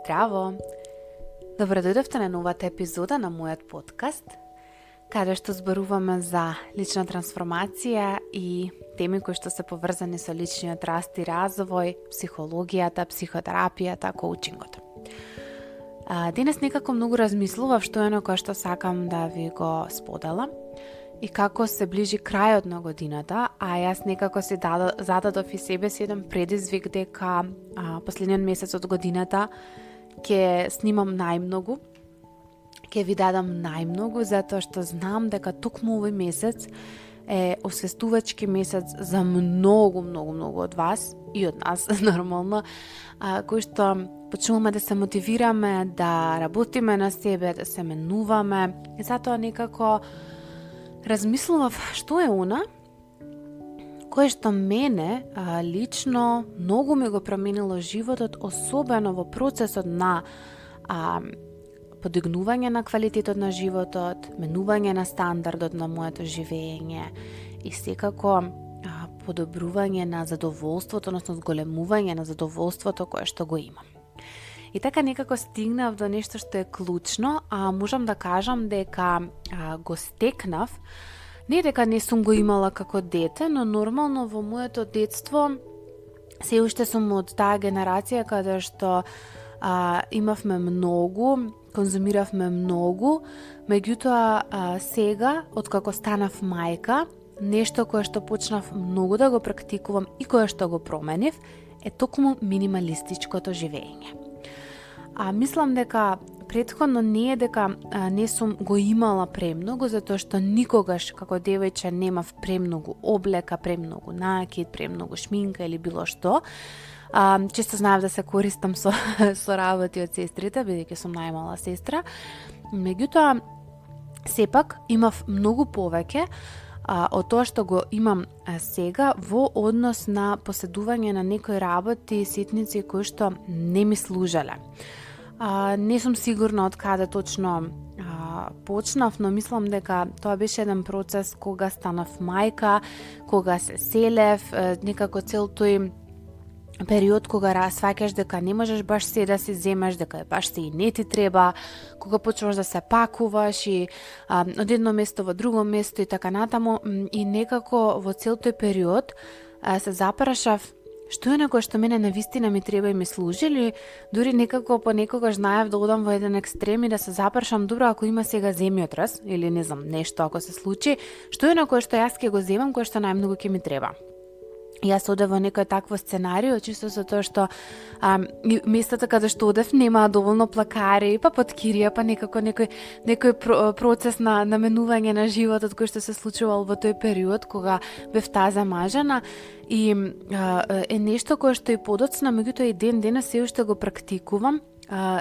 Здраво! Добредојдовте на новата епизода на мојот подкаст, каде што зборуваме за лична трансформација и теми кои што се поврзани со личниот раст и развој, психологијата, психотерапијата, коучингот. Денес некако многу размислував што е кое што сакам да ви го споделам и како се ближи крајот на годината, а јас некако си зададов и себе си еден предизвик дека последниот месец од годината ќе снимам најмногу, ќе ви дадам најмногу, затоа што знам дека токму овој месец е освестувачки месец за многу од вас и од нас, нормално, кои што почнуваме да се мотивираме, да работиме на себе, да се менуваме, и затоа некако размислував што е она кое што мене лично многу ми го променило животот, особено во процесот на подигнување на квалитетот на животот, менување на стандардот на моето живење и секако подобрување на задоволството, односно зголемување на задоволството кое што го имам. И така некако стигнав до нешто што е клучно, можам да кажам дека го стекнав, не дека не сум го имала како дете, но нормално во моето детство се уште сум од таа генерација каде што имавме многу, конзумиравме многу, меѓутоа сега, откако станав мајка, нешто кое што почнав многу да го практикувам и кое што го променив, е токму минималистичкото живење. Мислам дека претходно не е дека не сум го имала премногу, затоа што никогаш како девојче немав премногу облека, премногу накид, премногу шминка или било што. Често знаев да се користам со работи од сестрите, бидејќи сум најмала сестра. Меѓутоа, сепак имав многу повеќе од тоа што го имам сега во однос на поседување на некои работи и ситници кои што не ми служеле. Не сум сигурна од каде точно почнав, но мислам дека тоа беше еден процес кога станав мајка, кога се селев, некако цел тој период кога сваќаш дека не можеш баш се да си земеш, дека баш се и не ти треба, кога почнуваш да се пакуваш и од едно место во друго место и така натаму, и некако во цел тој период се запрашав што е некој што мене навистина ми треба и ми служи, или дури некако понекогаш знаев да одам во еден екстрем и да се запрашам, добро, ако има сега земјотрес или не знам, нешто ако се случи, што е некој што јас ќе го земам, кој што најмногу ќе ми треба. Јас одев во некој такво сценарио, чисто за тоа што местата каде што одев немаа доволно плакари, па поткирија, па некако некој процес на менување на животот кој што се случувал во тој период кога бев таа замажена, и е нешто кое што и подоцна, меѓутоа и денес се уште го практикувам.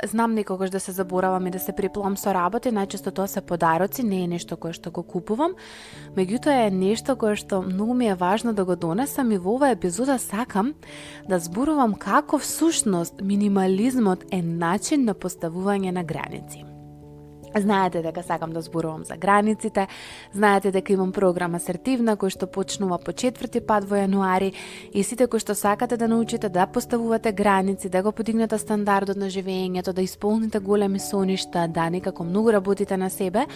Знам некогаш да се заборавам и да се приплам со работи, најчесто тоа се подароци, не е нешто кое што го купувам, меѓутоа е нешто кое што многу ми е важно да го донесам, и во оваа епизода сакам да зборувам како всушност минимализмот е начин на поставување на граници. Знаете дека сакам да зборувам за границите, знаете дека имам програма Асертивна кој што почнува по 4 пат во јануари, и сите кои што сакате да научите да поставувате граници, да го подигнете стандардот на живењето, да исполните големи соништа, да некако многу работите на себе,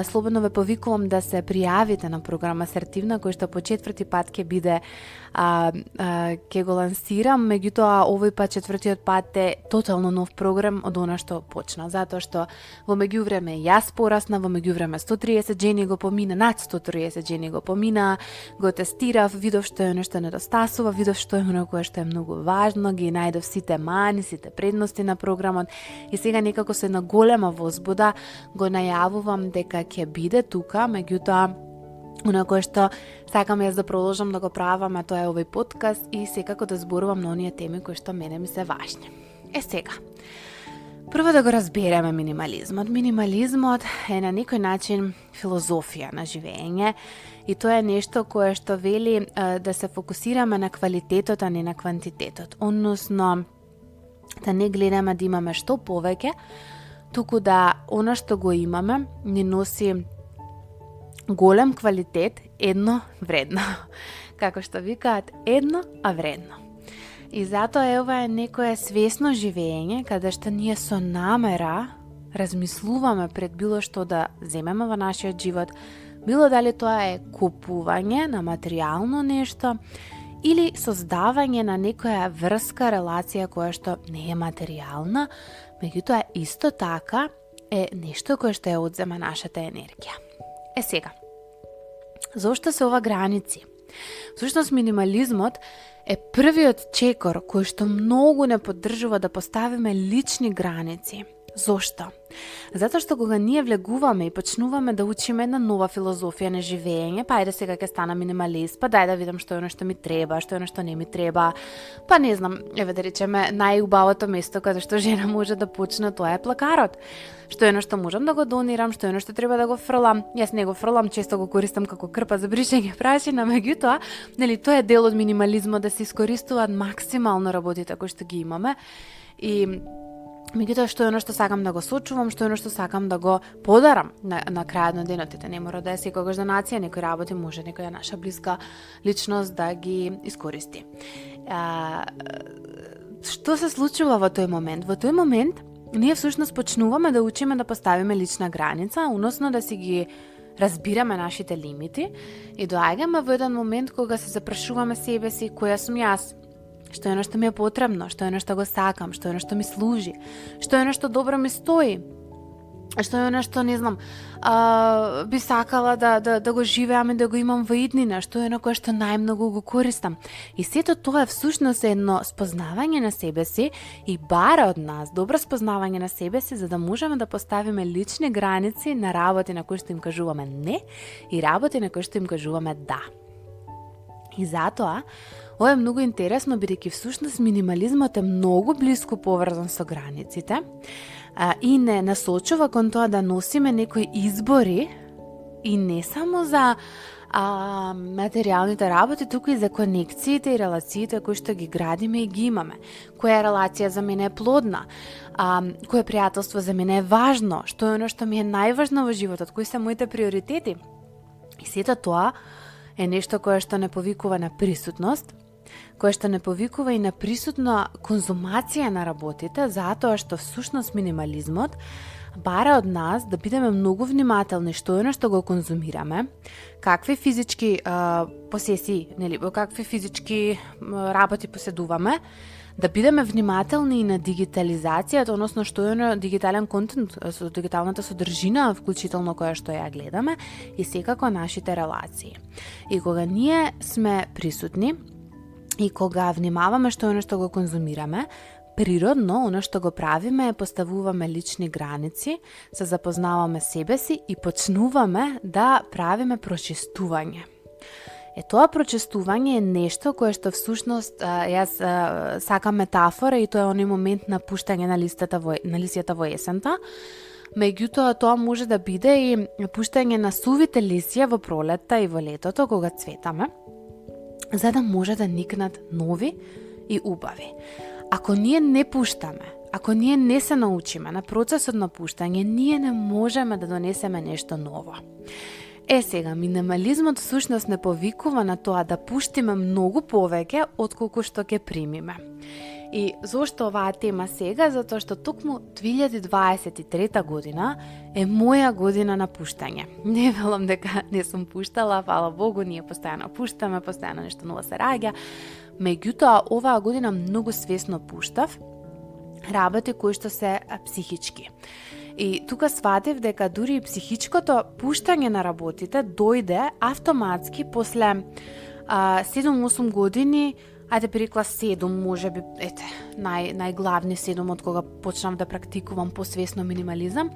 слободно ве повикувам да се пријавите на програма Асертивна кој што по 4 пат ќе биде ќе го лансирам, меѓутоа овој пат 4-тиот пат е тотално нов програм од она што почна, затоа што во меѓувреме јас порасна, во меѓувреме 130 жени го помина, над 130 жени го помина, го тестирав, видов што е нешто недостасува, видов што е оно кое што е многу важно, ги најдов сите мани, сите предности на програмот, и сега некако со една голема возбуда го најавувам дека ќе биде тука, меѓутоа оно кое што сакам јас да продолжам да го правам, а тоа е овој подкаст и секако да зборувам на оние теми кои што мене ми се важни. Сега, прво да го разбереме минимализмот. Минимализмот е на некој начин филозофија на живење, и тоа е нешто кое што вели да се фокусираме на квалитетот, а не на квантитетот. Односно, да не гледаме да имаме што повеќе, туку да она што го имаме ни носи голем квалитет, едно вредно. Како што викаат, едно, а вредно. И затоа ова е некое свесно живење, каде што ние со намера размислуваме пред било што да земеме во нашиот живот, било дали тоа е купување на материјално нешто или создавање на некоја врска, релација која што не е материјална, меѓутоа исто така е нешто кое што ја одзема нашата енергија. Сега, зошто се ова граници? Всушност минимализмот е првиот чекор кој што многу не поддржува да поставиме лични граници. Зошто? Затоа што кога ние влегуваме и почнуваме да учиме една нова филозофија на живење, па ајде сега ќе стана минималист, па дај да видам што е оно што ми треба, што е оно што не ми треба, па не знам, еве да речеме, најубавото место каде што жена може да почне, тоа е плакарот. Што е оно што можам да го донирам, што е оно што треба да го фрлам. Јас не го фрлам, често го користам како крпа за бришење прашина, меѓутоа, нели тоа е дел од минимализмот да се искористуваат максимално работите кои што ги имаме и меѓутоа што е оно што сакам да го сочувам, што е оно што сакам да го подарам на крајот на денот, не мора да е секогаш донација, некои работи може некоја наша блиска личност да ги искористи. Што се случува во тој момент? Во тој момент ние всушност почнуваме да учиме да поставиме лична граница, односно да си ги разбираме нашите лимити и доаѓаме во еден момент кога се запрашуваме себе си која сум јас, што е оно што ми е потребно, што е оно што го сакам, што е оно што ми служи, што е оно што добро ми стои, што е оно што, не знам, би сакала да го живеам и да го имам во иднина, што е оно кое што најмногу го користам. И сето тоа е всушност едно спознавање на себе си и бара од нас добро спознавање на себе си за да можеме да поставиме лични граници на работи на кои што им кажуваме не и работи на кои што им кажуваме да. И затоа ова е многу интересно, бидејќи всушност минимализмот е многу блиску поврзан со границите и не насочува кон тоа да носиме некои избори и не само за материјалните работи, туку и за конекциите и релациите кои што ги градиме и ги имаме. Која релација за мене е плодна, кое пријателство за мене е важно, што е оно што ми е најважно во животот, кои се моите приоритети. И сето тоа е нешто кое што не повикува на присутност, кое што не повикува и на присутна конзумација на работите, затоа што всушност минимализмот бара од нас да бидеме многу внимателни што е оно што го конзумираме, какви физички посесии, нели, какви физички работи поседуваме, да бидеме внимателни и на дигитализацијата, односно што е оно дигитален контент, со дигиталната содржина, вклучително која што ја гледаме, и секако нашите релации. И кога ние сме присутни, и кога внимаваме што е оно што го конзумираме, природно, оно што го правиме е поставуваме лични граници, се запознаваме себе си и почнуваме да правиме прочистување. Тоа прочистување е нешто кое што всушност јас сакам метафора и тоа е оној момент на пуштање на лисјата во есента. Меѓутоа тоа може да биде и пуштање на сувите лисја во пролетта и во летото кога цветаме, за да може да никнат нови и убави. Ако ние не пуштаме, ако ние не се научиме на процесот на пуштање, ние не можеме да донесеме нешто ново. Сега, минимализмот всушност не повикува на тоа да пуштиме многу повеќе отколку што ќе примиме. И зошто оваа тема сега? Затоа што токму 2023 година е моја година на пуштање. Не велам дека не сум пуштала, фала Богу, ние постојано пуштаме, постојано нешто ново се раѓа. Меѓутоа, оваа година многу свесно пуштав работи кои што се психички. И тука сватив дека дури и психичкото пуштање на работите дојде автоматски после 7-8 години, ајде при клас 7, може би, најглавни 7 од кога почнав да практикувам посвесно минимализам.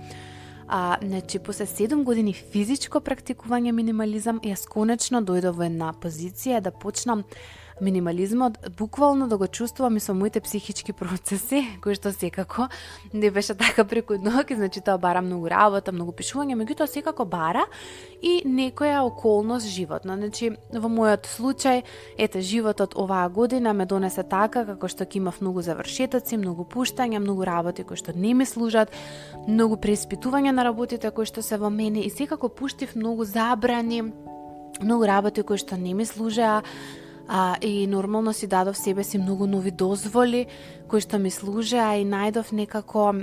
Значи, после 7 години физичко практикување минимализам, јас конечно дојдов во една позиција да почнам минимализмот буквално да го чувствувам и со моите психички процеси, кои што секако не беше така преку ноќ, значи тоа бара многу работа, многу пишување, меѓутоа секако бара и некоја околност животна. Значи, во мојот случај, животот оваа година ме донесе така како што ќе имав многу завршетоци, многу пуштања, многу работи кои што не ми служат, многу преиспитување на работите кои што се во мене и секако пуштив многу забрани, многу работи кои што не ми служеа, И нормално си дадов себе си многу нови дозволи кои што ми служеа и најдов некако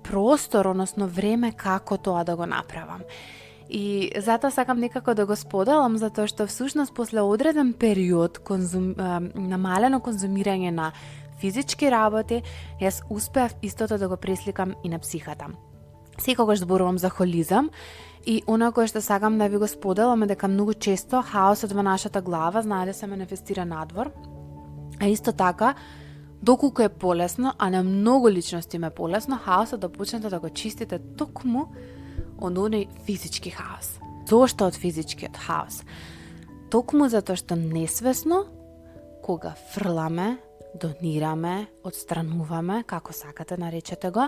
простор, односно време како тоа да го направам. И затоа сакам некако да го споделам, затоа што всушност после одреден период намалено конзумирање на физички работи, јас успеав истото да го пресликам и на психата. Секогаш зборувам за холизам и она кое што сакам да ви го споделам е дека многу често хаосот во нашата глава знае да се манифестира надвор, а исто така доколку е полесно, а на многу личности ме полесно, хаосот да почнете да го чистите токму од оној физички хаос. Зошто од физичкиот хаос? Токму затоа што несвесно, кога фрламе, донираме, отстрануваме, како сакате наречете го,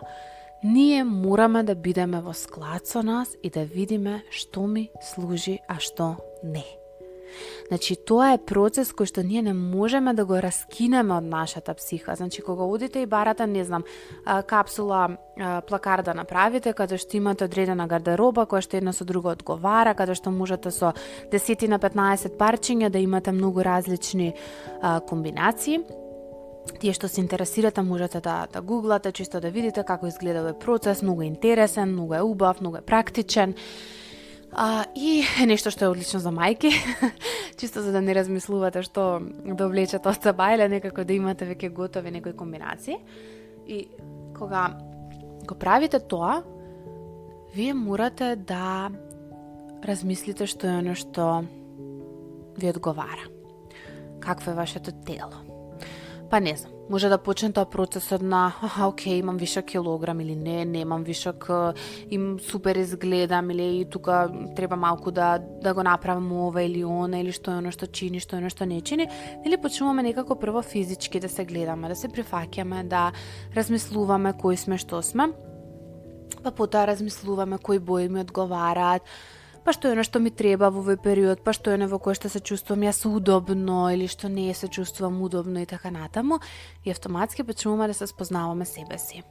ние мораме да бидеме во склад со нас и да видиме што ми служи, а што не. Значи, тоа е процес кој што ние не можеме да го раскинеме од нашата психа. Значи, кога одите и барате, не знам, капсула, плакар да направите, каде што имате одредена гардероба, која што едно со друго одговара, каде што можете со 10 на 15 парчиња да имате многу различни комбинации. Тие што се интересирате можете да гуглате, чисто да видите како изгледа овој процес, многу интересен, многу е убав, многу е практичен. И нешто што е одлично за мајки, чисто за да не размислувате што да влечете од саба или некако да имате веќе готови некои комбинации. И кога го правите тоа, вие морате да размислите што е оно што ви одговара. Какво е вашето тело? Па не знам, може да почне тоа процесот на окей, имам вишок килограм или не, немам вишок, им супер изгледам или и тука треба малку да го направам ова или она или што е оно што чини, што е оно што не чини, или почнуваме некако прво физички да се гледаме, да се прифаќаме, да размислуваме кои сме, што сме, па потоа размислуваме кои бои ми одговараат, па што е оно што ми треба во овој период, па што е оно во кое што се чувствувам јас удобно или што не се чувствувам удобно и така натаму, и автоматски почнуваме да се спознаваме себе си.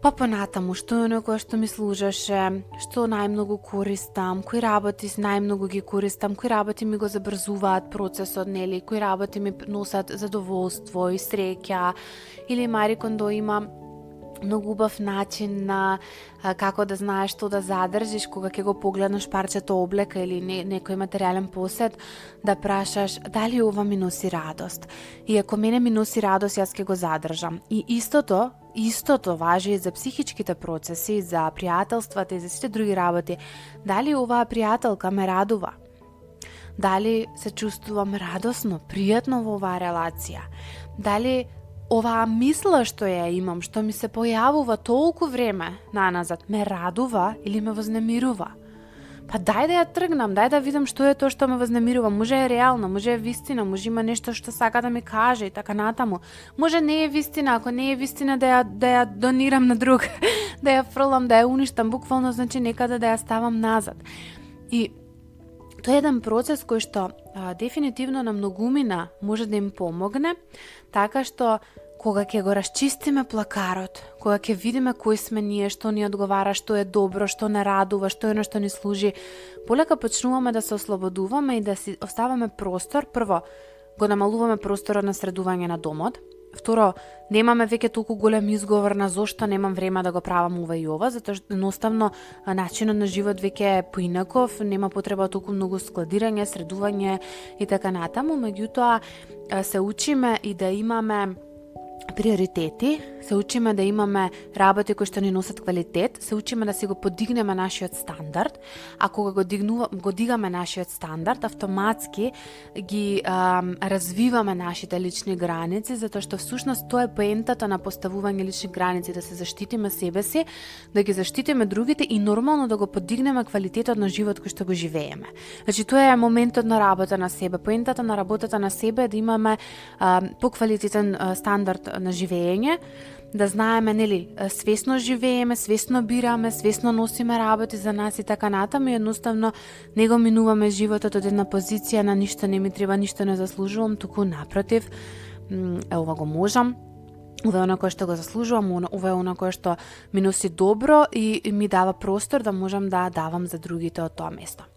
Па понатаму, што е оно кое што ми служеше, што најмногу користам, кои работи најмногу ги користам, кои работи ми го забрзуваат процесот, нели, кои работи ми носат задоволство и среќа, или Мари Кондо има многу убав начин на како да знаеш што да задржиш кога ќе го погледнеш парчето облека или некој материјален посет, да прашаш дали ова ми носи радост. И ако мене ми носи радост, јас ќе го задржам. И истото важи и за психичките процеси, за пријателствата и за сите други работи. Дали оваа пријателка ме радува? Дали се чувствувам радосно, пријатно во оваа релација? Дали оваа мисла што ја имам, што ми се појавува толку време наназад, ме радува или ме вознемирува? Па дај да ја тргнам, дај да видам што е тоа што ме вознемирува. Може е реално, може е вистина, може има нешто што сака да ми каже и така натаму. Може не е вистина, ако не е вистина да ја донирам на друг, да ја фрлам, да ја уништам, буквално значи некаде да ја ставам назад. И тоа е еден процес кој што дефинитивно на многумина може да им помогне, така што кога ќе го расчистиме плакарот, кога ќе видиме кои сме ние, што ни одговара, што е добро, што не радува, што е оно што ни служи, полека почнуваме да се ослободуваме и да си оставаме простор. Прво, го намалуваме просторот на средување на домот. Второ, немаме веќе толку голем изговор на зошто немам време да го правам ова и ова, затоа што едноставно начинот на живот веќе е поинаков, нема потреба толку многу складирање, средување и така натаму, меѓутоа се учиме и да имаме приоритети, се учиме да имаме работи кои што ни носат квалитет, се учиме да си го подигнеме нашиот стандард, а кога го дигаме нашиот стандард, автоматски ги развиваме нашите лични граници, затоа што всушност тоа е поентата на поставување лични граници, да се заштитиме себе си, да ги заштитиме другите и нормално да го подигнеме квалитетот на живот кој што го живееме. Значи тоа е моментот на работа на себе. Поентата на работата на себе е да имаме поквалитетен стандард на живење, да знаеме, нели, свесно живееме, свесно бираме, свесно носиме работи за нас и така натаму, и едноставно не го минуваме животот од една позиција на ништо не ми треба, ништо не заслужувам, туку напротив, ова го можам, ова е оно кое што го заслужувам, ова е оно кое што ми носи добро и ми дава простор да можам да давам за другите од тоа место.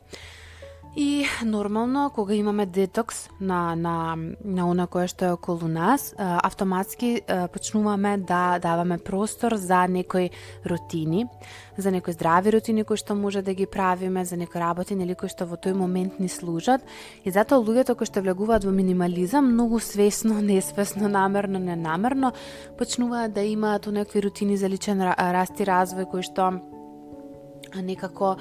И нормално, кога имаме детокс на она кое што е околу нас, автоматски почнуваме да даваме простор за некои рутини, за некои здрави рутини кои што може да ги правиме, за некои работи нели кои што во тој момент ни служат. И затоа луѓето кои што влегуваат во минимализам многу свесно, несвесно, намерно, ненамерно почнуваат да имаат некои рутини за личен раст и развој кои што некако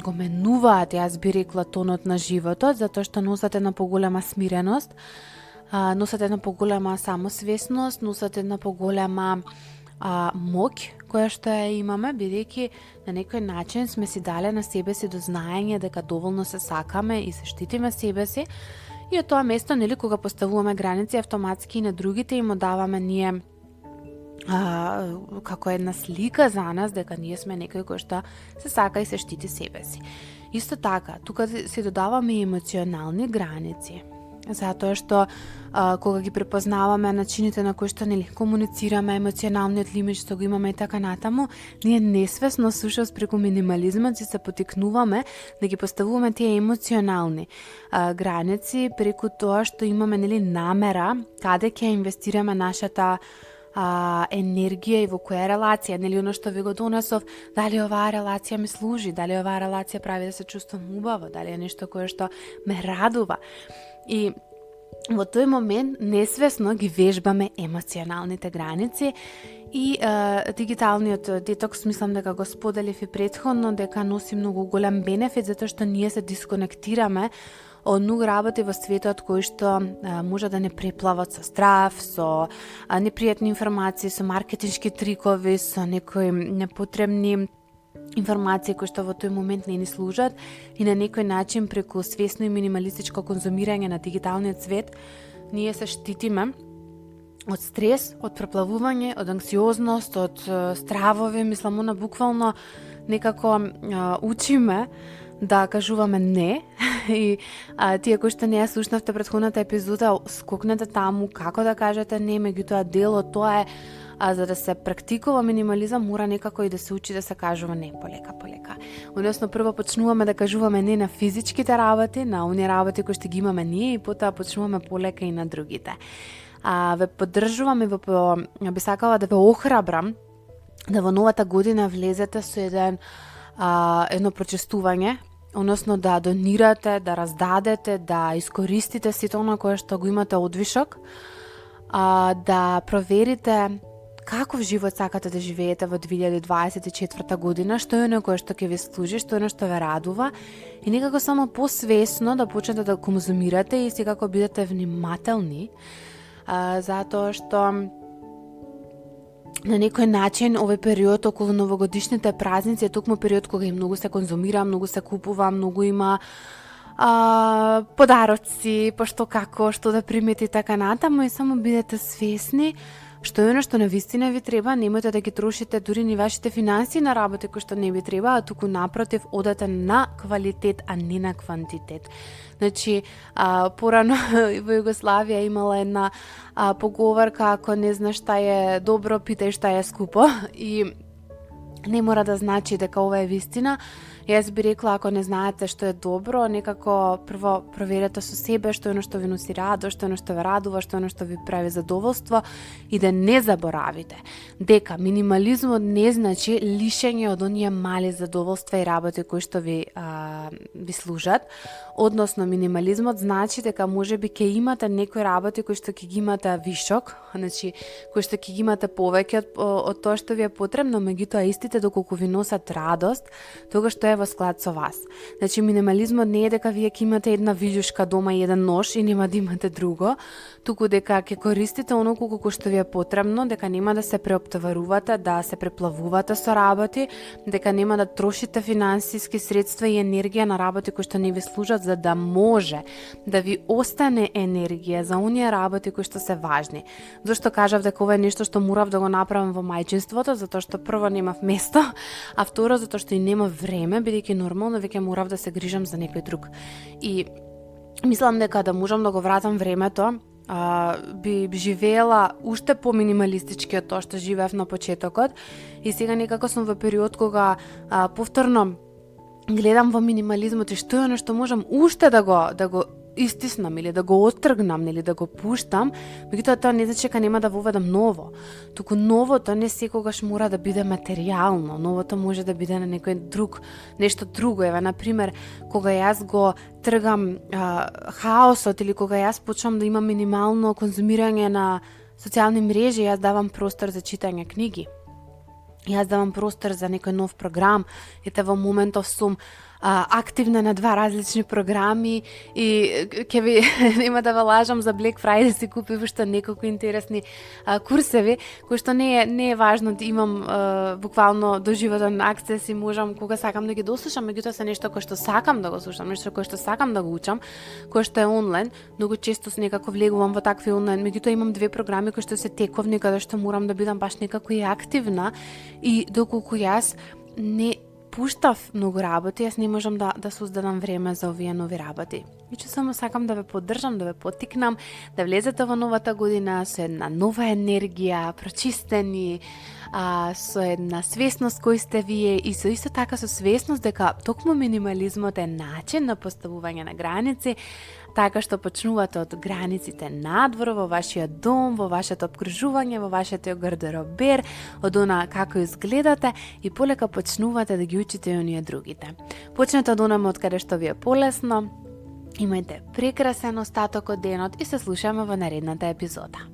го менуваат, јас би рекла, тонот на животот, затоа што носат една поголема смиреност, носат една поголема самосвесност, носат една поголема моќ која што ја имаме, бидејќи на некој начин сме си дале на себе си до знаење дека доволно се сакаме и се штитиме себе си, и од тоа место, нели, кога поставуваме граници, автоматски и на другите им даваме ние како една слика за нас дека ние сме некој кој што се сака и се штити себе си. Исто така, тука се додаваме и емоционални граници, затоа што кога ги препознаваме начините на кои што нели комуницираме, емоционалниот лимит што го имаме и така натаму, ние несвесно сушност преку минимализмот се потикнуваме да ги поставуваме тие емоционални граници преку тоа што имаме нели намера каде ќе инвестираме нашата енергија и во која релација, нели оно што ви го донесов, дали оваа релација ми служи, дали оваа релација прави да се чувствувам убаво, дали е нешто кое што ме радува. И во тој момент несвесно ги вежбаме емоционалните граници и дигиталниот детокс, мислам дека го споделив и претходно, дека носи многу голем бенефит затоа што ние се дисконектираме од многу работи во светот кои што може да не преплават со страв, со непријатни информации, со маркетиншки трикови, со некои непотребни информации кои што во тој момент не ни служат, и на некој начин преку свесно и минималистичко конзумирање на дигиталниот свет ние се штитиме од стрес, од преплавување, од анксиозност, од стравови, мислам, буквално некако учиме да кажуваме не, и тие кои што не ја слушнавте претходната епизода, скокнете таму како да кажете не, меѓутоа дел од тоа е за да се практикува минимализам мора некако и да се учи да се кажува не полека. Односно прво почнуваме да кажуваме не на физичките работи, на оние работи кои што ги имаме ние, и потоа почнуваме полека и на другите. Ве поддржувам и би сакала да ве охрабрам да во новата година влезете со едно прочестување, односно да донирате, да раздадете, да искористите сето оно кое што го имате одвишок, да проверите каков живот сакате да живеете во 2024 година, што е оно кое што ќе ви служи, што е оно што ве радува, и некако само посвесно да почнете да конзумирате и секако бидете внимателни, затоа што на некој начин овој период околу новогодишните празници е токму период кога и многу се конзумира, многу се купува, многу има подароци, пошто како, што да примете и така натаму, и само бидете свесни што е оно што навистина ви треба, немојте да ги трошите дури ни вашите финансии на работи кои што не ви треба, а туку напротив одете на квалитет, а не на квантитет. Значи, порано во Југославија имала една поговорка, ако не знаеш шта е добро, питај шта е скупо, и не мора да значи дека ова е вистина. Јас би рекла, ако не знаете што е добро, некако прво проверете со себе што е оно што ви носи радост, што е оно што ве радува, што е оно што ви прави задоволство, и да не заборавите дека минимализмот не значи лишење од оние мали задоволства и работи кои што ви служат. Односно, минимализмот значи дека можеби ќе имате некои работи кои што ќе ги имате вишок, значи кои што ќе ги имате повеќе од тоа што ви е потребно, меѓутоа истите доколку ви носат радост, тогаш тоа е во склад со вас. Значи, минимализмот не е дека вие ќе имате една вилјушка дома и еден нож и нема да имате друго, туку дека ќе користите оноку колку што ви е потребно, дека нема да се преоптоварувате, да се преплавувате со работи, дека нема да трошите финансиски средства и енергија на работи кои што не ви служат, за да може да ви остане енергија за оние работи кои што се важни. Зошто кажав дека ова е нешто што морав да го направам во мајчинството, затоа што прво немав место, а второ затоа што и нема време, бидејќи нормално веќе морав да се грижам за некој друг. И мислам дека да можам да го вратам времето, би живеела уште по-минималистички од тоа што живеев на почетокот, и сега некако сум во период кога повторно гледам во минимализмот и што е оно што можам уште да го истиснам или да го оттргнам или да го пуштам, меѓутоа тоа не значи дека нема да воведам ново. Туку новото не секогаш мора да биде материјално, новото може да биде на некој друг, нешто друго. Еве, например, кога јас го тргам хаосот или кога јас почнам да имам минимално конзумирање на социјални мрежи, јас давам простор за читање книги. Јас давам простор за некој нов програм. Ете, во моментов сум активна на 2 различни програми и ќе ви нема да ве лажам, за Black Friday си купив уште неколку интересни курсеви, кои што не е важно да имам буквално доживотен акцес и можам кога сакам да ги дослушам, меѓутоа се нешто кој што сакам да го слушам, нешто кој што сакам да го учам, кој што е онлайн. Многу често некако влегувам во такви онлайн, меѓутоа имам 2 програми кои што се тековни, каде што морам да бидам баш некако и активна, и доколку јас не пуштав многу работи, јас не можам да создадам време за овие нови работи. И че само сакам да ве поддржам, да ве поттикнам, да влезете во новата година со една нова енергија, прочистени, со една свесност кој сте вие и со исто така со свесност дека токму минимализмот е начин на поставување на граници, така што почнувате од границите надвор, во вашиот дом, во вашето обкружување, во вашето гардеробер, од она како изгледате и полека почнувате да ги учите и оние другите. Почнете од онаме од каде што ви е полесно, имајте прекрасен остаток од денот и се слушаме во наредната епизода.